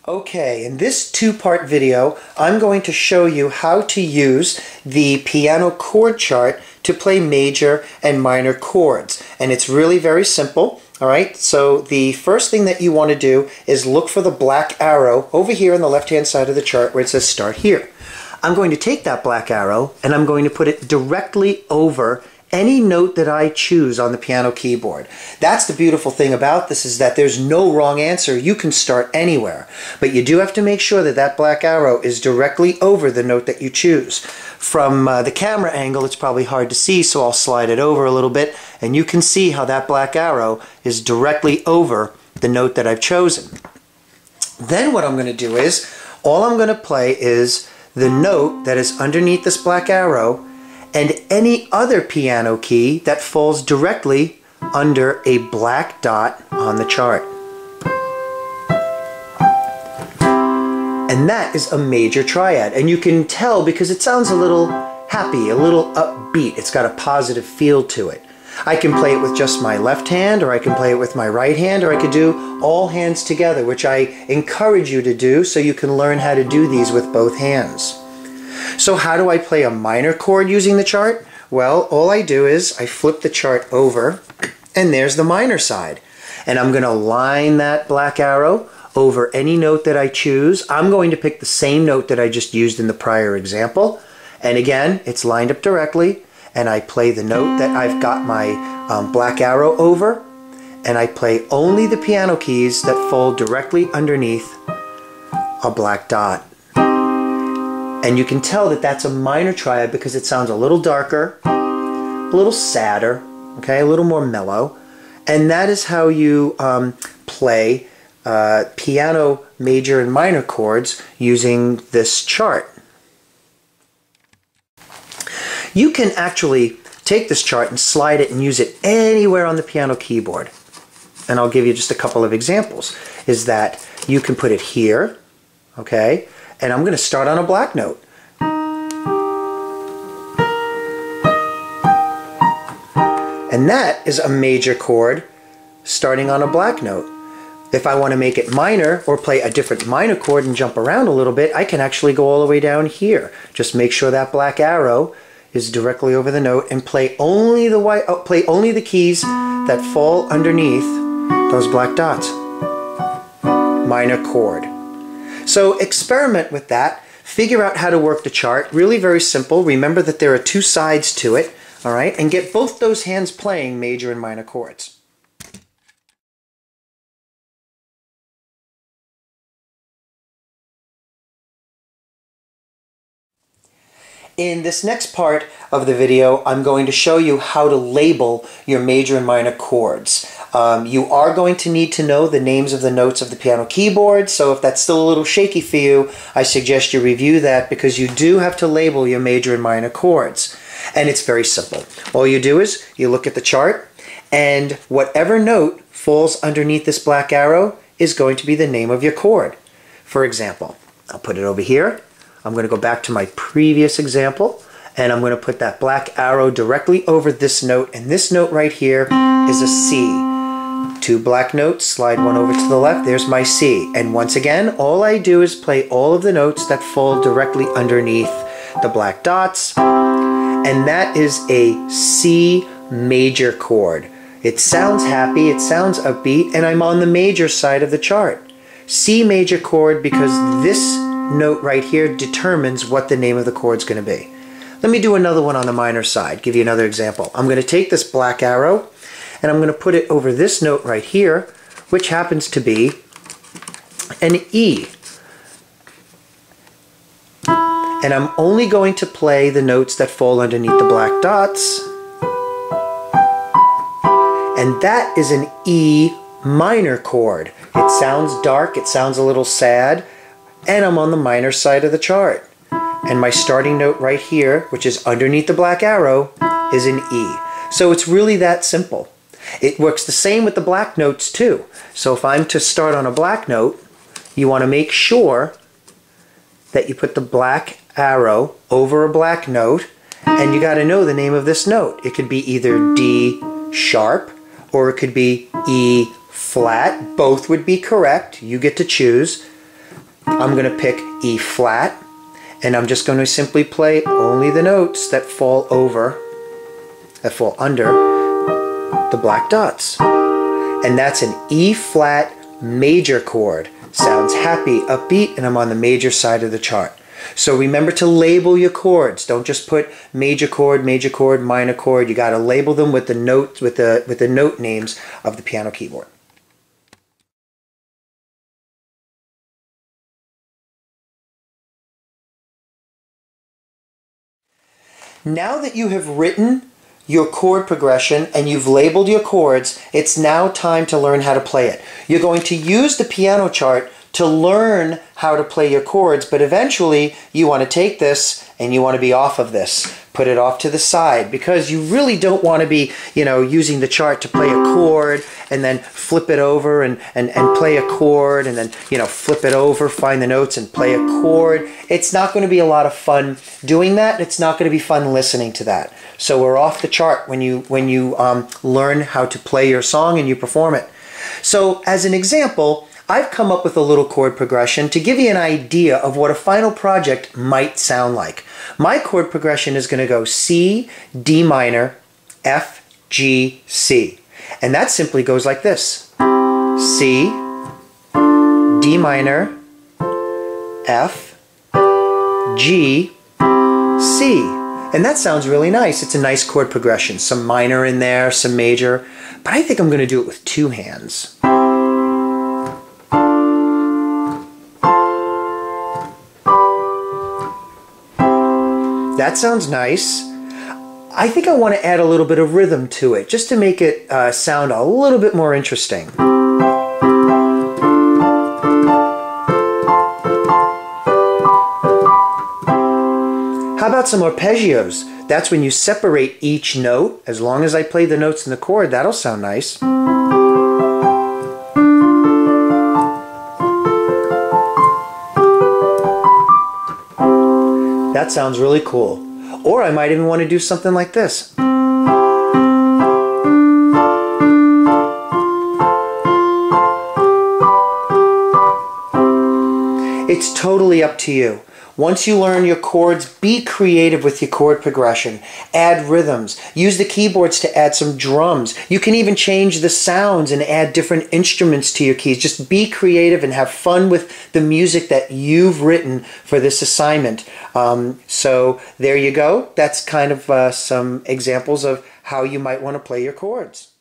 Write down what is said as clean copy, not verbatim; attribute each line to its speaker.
Speaker 1: Okay, in this two-part video, I'm going to show you how to use the piano chord chart to play major and minor chords. And it's really very simple, alright? So the first thing that you want to do is look for the black arrow over here on the left-hand side of the chart where it says start here. I'm going to take that black arrow and I'm going to put it directly over any note that I choose on the piano keyboard. That's the beautiful thing about this, is that there's no wrong answer. You can start anywhere. But you do have to make sure that that black arrow is directly over the note that you choose. From the camera angle, it's probably hard to see, so I'll slide it over a little bit, and you can see how that black arrow is directly over the note that I've chosen. Then what I'm going to do is, all I'm going to play is the note that is underneath this black arrow and any other piano key that falls directly under a black dot on the chart. And that is a major triad. And you can tell because it sounds a little happy, a little upbeat. It's got a positive feel to it. I can play it with just my left hand, or I can play it with my right hand, or I could do all hands together, which I encourage you to do so you can learn how to do these with both hands. So how do I play a minor chord using the chart? Well, all I do is I flip the chart over, and there's the minor side. And I'm going to line that black arrow over any note that I choose. I'm going to pick the same note that I just used in the prior example. And again, it's lined up directly, and I play the note that I've got my black arrow over, and I play only the piano keys that fall directly underneath a black dot. And you can tell that that's a minor triad because it sounds a little darker, a little sadder, okay, a little more mellow. And that is how you play piano major and minor chords using this chart. You can actually take this chart and slide it and use it anywhere on the piano keyboard. And I'll give you just a couple of examples. Is that you can put it here, okay? And I'm going to start on a black note. And that is a major chord starting on a black note. If I want to make it minor or play a different minor chord and jump around a little bit, I can actually go all the way down here. Just make sure that black arrow is directly over the note and play only the keys that fall underneath those black dots. Minor chord. So experiment with that. Figure out how to work the chart. Really very simple. Remember that there are two sides to it. All right, and get both those hands playing major and minor chords. In this next part of the video, I'm going to show you how to label your major and minor chords. You are going to need to know the names of the notes of the piano keyboard, so if that's still a little shaky for you, I suggest you review that because you do have to label your major and minor chords. And it's very simple. All you do is you look at the chart, and whatever note falls underneath this black arrow is going to be the name of your chord. For example, I'll put it over here. I'm going to go back to my previous example, and I'm going to put that black arrow directly over this note, and this note right here is a C. Two black notes, slide one over to the left, there's my C. And once again, all I do is play all of the notes that fall directly underneath the black dots, and that is a C major chord. It sounds happy, it sounds upbeat, and I'm on the major side of the chart. C major chord because this note right here determines what the name of the chord is going to be. Let me do another one on the minor side, give you another example. I'm going to take this black arrow and I'm going to put it over this note right here, which happens to be an E. And I'm only going to play the notes that fall underneath the black dots. And that is an E minor chord. It sounds dark, it sounds a little sad, and I'm on the minor side of the chart. And my starting note right here, which is underneath the black arrow, is an E. So it's really that simple. It works the same with the black notes too. So if I'm to start on a black note, you want to make sure that you put the black arrow over a black note, and you got to know the name of this note. It could be either D sharp or it could be E flat. Both would be correct. You get to choose. I'm going to pick E flat, and I'm just going to simply play only the notes that fall under the black dots. And that's an E flat major chord. Sounds happy, upbeat, and I'm on the major side of the chart. So remember to label your chords. Don't just put major chord, minor chord. You got to label them with the note names of the piano keyboard. Now that you have written your chord progression and you've labeled your chords, it's now time to learn how to play it. You're going to use the piano chart to learn how to play your chords, but eventually you want to take this and you want to be off of this. Put it off to the side, because you really don't want to be, using the chart to play a chord and then flip it over and play a chord and then, flip it over, find the notes and play a chord. It's not going to be a lot of fun doing that. It's not going to be fun listening to that. So we're off the chart when you learn how to play your song and you perform it. So as an example, I've come up with a little chord progression to give you an idea of what a final project might sound like. My chord progression is going to go C, D minor, F, G, C. And that simply goes like this. C, D minor, F, G, C. And that sounds really nice. It's a nice chord progression. Some minor in there, some major. But I think I'm going to do it with two hands. That sounds nice. I think I want to add a little bit of rhythm to it, just to make it sound a little bit more interesting. How about some arpeggios? That's when you separate each note. As long as I play the notes in the chord, that'll sound nice. That sounds really cool. Or I might even want to do something like this. It's totally up to you. Once you learn your chords, be creative with your chord progression. Add rhythms. Use the keyboards to add some drums. You can even change the sounds and add different instruments to your keys. Just be creative and have fun with the music that you've written for this assignment. So there you go. That's kind of some examples of how you might want to play your chords.